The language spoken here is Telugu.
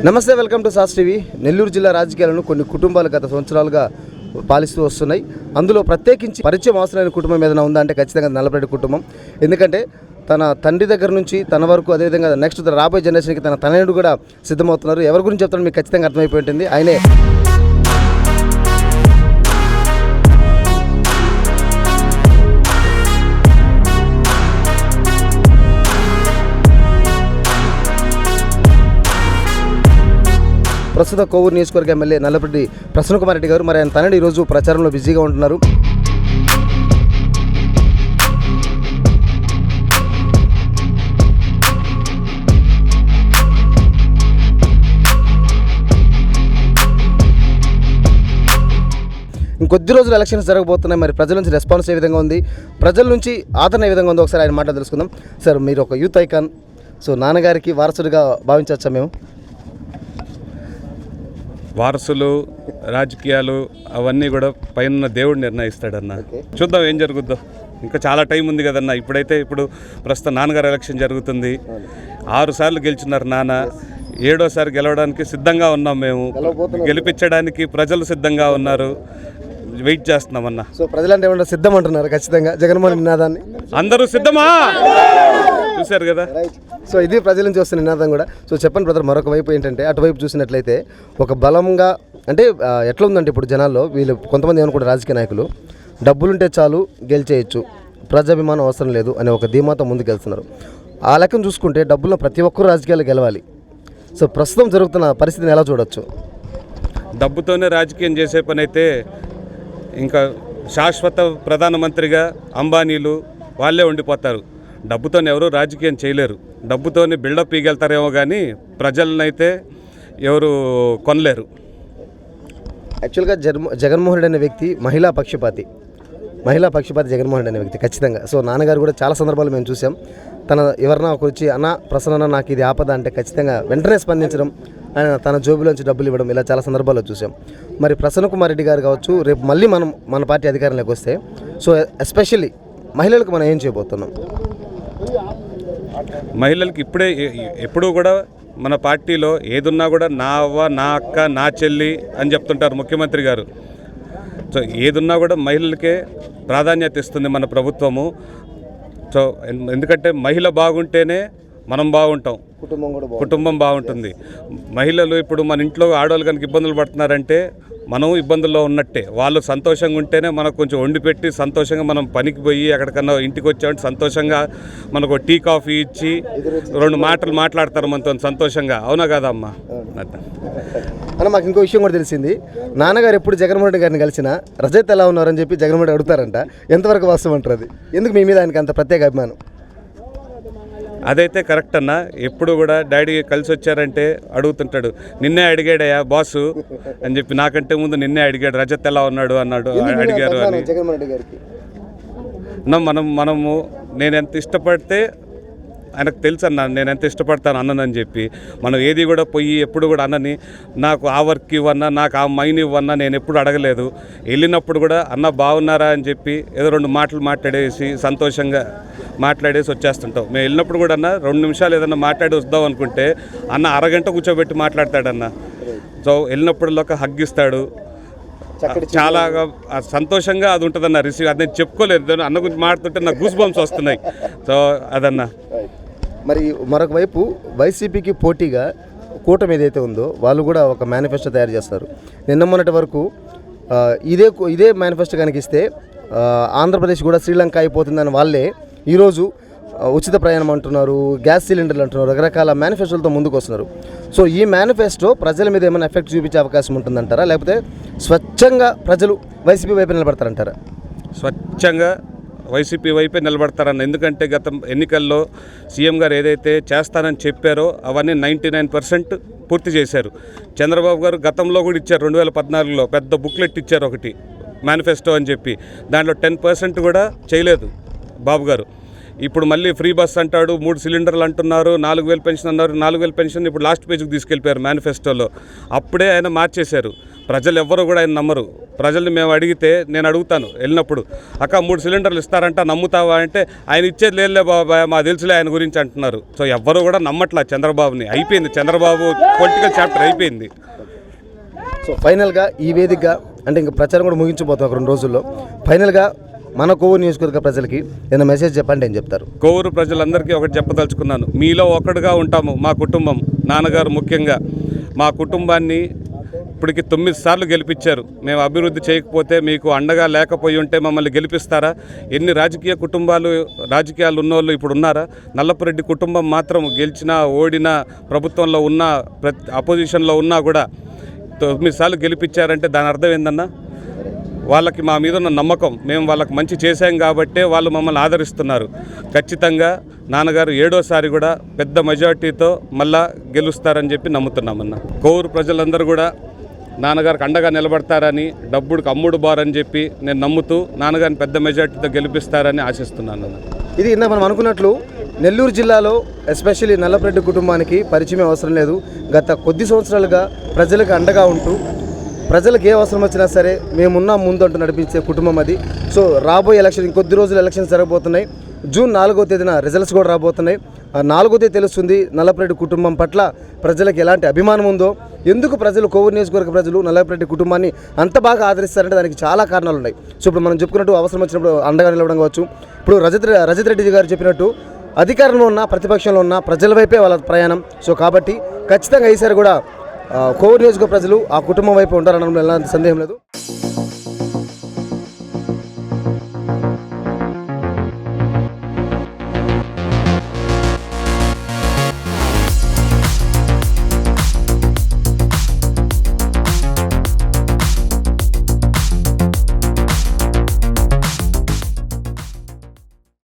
నమస్తే, welcome to sauce TV. Nellore జిల్లా రాజకీయాలను కొన్ని కుటుంబాలు గత సంవత్సరాలుగా పాలిస్తూ వస్తున్నాయి. అందులో ప్రత్యేకించి పరిచయం అవసరమైన కుటుంబం ఏదైనా ఉందా అంటే ఖచ్చితంగా నల్లపరెడ్డి కుటుంబం. ఎందుకంటే తన తండ్రి దగ్గర నుంచి తన వరకు, అదేవిధంగా నెక్స్ట్ రాబోయే జనరేషన్కి తన తనయుడు కూడా సిద్ధమవుతున్నారు. ఎవరి గురించి చెప్తారో మీకు ఖచ్చితంగా అర్థమైపోయి ఉంటుంది. ఆయనే ప్రస్తుత కోవూరు నియోజకవర్గ ఎమ్మెల్యే నల్లపరెడ్డి ప్రసన్నకుమార్ రెడ్డి గారు. మరి ఆయన తనని ఈరోజు ప్రచారంలో బిజీగా ఉంటున్నారు. ఇంకొద్ది రోజులు ఎలక్షన్స్ జరగబోతున్నాయి. మరి ప్రజల నుంచి రెస్పాన్స్ ఏ విధంగా ఉంది, ప్రజల నుంచి ఆదరణ ఏ విధంగా ఉందో ఒకసారి ఆయన మాట తెలుసుకుందాం. సార్, మీరు ఒక యూత్ ఐకాన్, సో నాన్నగారికి వారసుడిగా భావించవచ్చా? మేము వారసులు, రాజకీయాలు అవన్నీ కూడా పైన దేవుడు నిర్ణయిస్తాడన్న. చూద్దాం ఏం జరుగుద్దో. ఇంకా చాలా టైం ఉంది కదన్న. ఇప్పుడు ప్రస్తుతం నాన్నగారు ఎలక్షన్ జరుగుతుంది. 6 సార్లు గెలిచినారు నాన్న. 7వసారి గెలవడానికి సిద్ధంగా ఉన్నాం మేము. గెలిపించడానికి ప్రజలు సిద్ధంగా ఉన్నారు. వెయిట్ చేస్తున్నామన్నా. సో ప్రజలంటే ఏమన్నా సిద్ధం అంటున్నారు ఖచ్చితంగా జగన్మోహన్ నినాదాన్ని. అందరూ సిద్ధమా? చూశారు కదా. సో ఇది ప్రజల నుంచి వస్తున్న నినాదం కూడా. సో చెప్పండి బ్రదర్, మరొక వైపు ఏంటంటే అటువైపు చూసినట్లయితే ఒక బలంగా అంటే ఎట్లా ఉందంటే ఇప్పుడు జనాల్లో వీళ్ళు కొంతమంది ఏమనుకుంటారు, రాజకీయ నాయకులు డబ్బులుంటే చాలు గెలిచేయచ్చు, ప్రజాభిమానం అవసరం లేదు అనే ఒక ధీమాతో ముందుకు వెళ్తున్నారు. ఆ లెక్కను చూసుకుంటే డబ్బులను ప్రతి ఒక్కరు రాజకీయాలు గెలవాలి. సో ప్రస్తుతం జరుగుతున్న పరిస్థితిని ఎలా చూడొచ్చు? డబ్బుతోనే రాజకీయం చేసే పని అయితే ఇంకా శాశ్వత ప్రధానమంత్రిగా అంబానీలు వాళ్ళే ఉండిపోతారు. డబ్బుతోనే ఎవరు రాజకీయం చేయలేరు. డబ్బుతోనే బిల్డప్ ఇగలుతారేమో కానీ ప్రజలనైతే ఎవరు కొనలేరు. యాక్చువల్గా జగన్మోహన్ రెడ్డి అనే వ్యక్తి మహిళా పక్షపాతి జగన్మోహన్ రెడ్డి అనే వ్యక్తి ఖచ్చితంగా. సో నాన్నగారు కూడా చాలా సందర్భాలు మేము చూసాం. ఎవరన్నా ఒకరు వచ్చి అన్న ప్రసన్న నాకు ఇది ఆపద అంటే ఖచ్చితంగా వెంటనే స్పందించడం, ఆయన తన జోబులోంచి డబ్బులు ఇవ్వడం, ఇలా చాలా సందర్భాల్లో చూసాం. మరి ప్రసన్నకుమార్ రెడ్డి గారు కావచ్చు, రేపు మళ్ళీ మన పార్టీ అధికారంలోకి వస్తే సో ఎస్పెషల్లీ మహిళలకు మనం ఏం చేయబోతున్నాం? మహిళలకి ఎప్పుడూ కూడా మన పార్టీలో ఏదున్నా కూడా నా అవ్వ, నా అక్క, నా చెల్లి అని చెప్తుంటారు ముఖ్యమంత్రి గారు. సో ఏదున్నా కూడా మహిళలకే ప్రాధాన్యత ఇస్తుంది మన ప్రభుత్వము. సో ఎందుకంటే మహిళ బాగుంటేనే మనం బాగుంటాం, కుటుంబం బాగుంటుంది. మహిళలు ఇప్పుడు మన ఇంట్లో ఆడవాళ్ళు కనుక ఇబ్బందులు పడుతున్నారంటే మనం ఇబ్బందుల్లో ఉన్నట్టే. వాళ్ళు సంతోషంగా ఉంటేనే మనకు కొంచెం వండి పెట్టి సంతోషంగా మనం పనికి పోయి ఎక్కడికన్నా ఇంటికి వచ్చామంటే సంతోషంగా మనకు టీ కాఫీ ఇచ్చి 2 మాటలు మాట్లాడతారు మనతో సంతోషంగా. అవునా కదా అమ్మా? అన్న, మాకు ఇంకో విషయం కూడా తెలిసింది. నాన్నగారు ఎప్పుడు జగన్మోహన్ రెడ్డి గారిని కలిసినా రజత్ ఎలా ఉన్నారని చెప్పి జగన్మోహన్ రెడ్డి అడుగుతారంట. ఎంతవరకు వాస్తవం అంటారు అది? ఎందుకు మీ మీద ఆయనకి అంత ప్రత్యేక అభిమానం? అదైతే కరెక్ట్ అన్న. ఎప్పుడు కూడా డాడీ కలిసి వచ్చారంటే అడుగుతుంటాడు, నిన్నే అడిగాడయా బాసు అని చెప్పి. నాకంటే ముందు నిన్నే అడిగాడు, రజత్ ఎలా ఉన్నాడు అన్నాడు, అడిగారు అని. మనము నేను ఎంత ఇష్టపడితే ఆయనకు తెలుసు అన్న, నేను ఎంత ఇష్టపడతాను అన్నని చెప్పి. మనం ఏది కూడా పోయి ఎప్పుడు కూడా అన్నని నాకు ఆ వర్క్ ఇవ్వన్నా, నాకు ఆ మైన్ ఇవ్వన్నా నేను ఎప్పుడు అడగలేదు. వెళ్ళినప్పుడు కూడా అన్న బాగున్నారా అని చెప్పి ఏదో 2 మాటలు మాట్లాడేసి సంతోషంగా మాట్లాడేసి వచ్చేస్తుంటాం. మేము వెళ్ళినప్పుడు కూడా అన్న 2 నిమిషాలు ఏదన్నా మాట్లాడి వద్దాం అనుకుంటే అన్న అరగంట కూర్చోబెట్టి మాట్లాడతాడన్న. సో వెళ్ళినప్పుడు ఒక హగ్ ఇస్తాడు. చాలా సంతోషంగా అది ఉంటుందన్న. రిసీవ్ అది నేను చెప్పుకోలేదు, అన్న గురించి మాట్లాడుతుంటే నాకు గూస్ బంప్స్ వస్తున్నాయి. సో అదన్న. మరి మరొక వైపు వైసీపీకి పోటీగా కూటమి ఏదైతే ఉందో వాళ్ళు కూడా ఒక మేనిఫెస్టో తయారు చేస్తారు. నిన్న మొన్నటి వరకు ఇదే మేనిఫెస్టో కనుక ఇస్తే ఆంధ్రప్రదేశ్ కూడా శ్రీలంక అయిపోతుందని వాళ్ళే ఈరోజు ఉచిత ప్రయాణం అంటున్నారు, గ్యాస్ సిలిండర్లు అంటున్నారు, రకరకాల మేనిఫెస్టోలతో ముందుకు వస్తున్నారు. సో ఈ మేనిఫెస్టో ప్రజల మీద ఏమైనా ఎఫెక్ట్ చూపించే అవకాశం ఉంటుందంటారా, లేకపోతే స్వచ్ఛంగా ప్రజలు వైసీపీ వైపు నిలబడతారంటారా? స్వచ్ఛంగా వైసీపీ వైపే నిలబడతారన్న. ఎందుకంటే గత ఎన్నికల్లో సీఎం గారు ఏదైతే చేస్తానని చెప్పారో అవన్నీ 99% పూర్తి చేశారు. చంద్రబాబు గారు గతంలో కూడా ఇచ్చారు. 2014లో పెద్ద బుక్లెట్ ఇచ్చారు ఒకటి, మేనిఫెస్టో అని చెప్పి. దాంట్లో 10% కూడా చేయలేదు బాబు గారు. ఇప్పుడు మళ్ళీ ఫ్రీ బస్ అంటాడు, 3 సిలిండర్లు అంటున్నారు, 4000 పెన్షన్ అన్నారు. 4000 పెన్షన్ ఇప్పుడు లాస్ట్ పేజ్కి తీసుకెళ్ళిపోయారు మేనిఫెస్టోలో. అప్పుడే ఆయన మార్చేశారు. ప్రజలు ఎవ్వరు కూడా ఆయన నమ్మరు. ప్రజల్ని మేము అడిగితే, నేను అడుగుతాను వెళ్ళినప్పుడు, అక్క 3 సిలిండర్లు ఇస్తారంట నమ్ముతావా అంటే, ఆయన ఇచ్చేది లేదులే బాబాయ్ మా తెలుసులే ఆయన గురించి అంటున్నారు. సో ఎవ్వరు కూడా నమ్మట్లా చంద్రబాబుని. అయిపోయింది, చంద్రబాబు పొలిటికల్ చాప్టర్ అయిపోయింది. సో ఫైనల్గా ఈ వేదికగా అంటే ఇంకా ప్రచారం కూడా ముగించిపోతాం ఒక 2 రోజుల్లో. ఫైనల్గా మన కోవూరు నియోజకవర్గ ప్రజలకి ఏదైనా మెసేజ్ చెప్పండి ఏం చెప్తారు? కోవూరు ప్రజలందరికీ ఒకటి చెప్పదలుచుకున్నాను. మీలో ఒకటిగా ఉంటాము. మా కుటుంబం, నాన్నగారు ముఖ్యంగా మా కుటుంబాన్ని ఇప్పటికి 9 సార్లు గెలిపించారు. మేము అభివృద్ధి చేయకపోతే, మీకు అండగా లేకపోయి ఉంటే మమ్మల్ని గెలిపిస్తారా? ఎన్ని రాజకీయాలు ఉన్నోళ్ళు ఇప్పుడు ఉన్నారా? నల్లపురెడ్డి కుటుంబం మాత్రం గెలిచినా ఓడినా, ప్రభుత్వంలో ఉన్నా, అపోజిషన్లో ఉన్నా కూడా 9 సార్లు గెలిపించారంటే దాని అర్థం ఏందన్నా? వాళ్ళకి మా మీద ఉన్న నమ్మకం, మేము వాళ్ళకి మంచి చేశాం కాబట్టే వాళ్ళు మమ్మల్ని ఆదరిస్తున్నారు. ఖచ్చితంగా నాన్నగారు 7వసారి కూడా పెద్ద మెజార్టీతో మళ్ళా గెలుస్తారని చెప్పి నమ్ముతున్నామన్న. కోవూరు ప్రజలందరూ కూడా నాన్నగారికి అండగా నిలబడతారని, డబ్బుడికి అమ్ముడు బారని చెప్పి నేను నమ్ముతూ నాన్నగారిని పెద్ద మెజార్టీతో గెలిపిస్తారని ఆశిస్తున్నాను. ఇది ఇందా మనం అనుకున్నట్లు నెల్లూరు జిల్లాలో ఎస్పెషల్లీ నల్లపురెడ్డి కుటుంబానికి పరిచయం అవసరం లేదు. గత కొద్ది సంవత్సరాలుగా ప్రజలకు అండగా ఉంటూ, ప్రజలకు ఏ అవసరం వచ్చినా సరే మేమున్నాం ముందు అంటూ నడిపించే కుటుంబం అది. సో రాబోయే ఎలక్షన్, ఇంకొద్ది రోజులు ఎలక్షన్స్ జరగబోతున్నాయి. జూన్ 4వ తేదీన రిజల్ట్స్ కూడా రాబోతున్నాయి. ఆ 4వ తేదీ తెలుస్తుంది నల్లపురెడ్డి కుటుంబం పట్ల ప్రజలకు ఎలాంటి అభిమానం ఉందో, ఎందుకు ప్రజలు కోవూరు నియోజకవర్గ ప్రజలు నల్లపురెడ్డి కుటుంబాన్ని అంత బాగా ఆదరిస్తారంటే దానికి చాలా కారణాలు ఉన్నాయి. సో ఇప్పుడు మనం చెప్పుకున్నట్టు అవసరం వచ్చినప్పుడు అండగా నిలవడం కావచ్చు. ఇప్పుడు రజత్ రెడ్డి గారు చెప్పినట్టు అధికారంలో ఉన్న ప్రతిపక్షంలో ఉన్న ప్రజల వైపే వాళ్ళ ప్రయాణం. సో కాబట్టి ఖచ్చితంగా ఈసారి కూడా కోవూరు నియోజకవర్గ ప్రజలు ఆ కుటుంబం వైపు ఉంటారనడంలో ఎలాంటి సందేహం లేదు.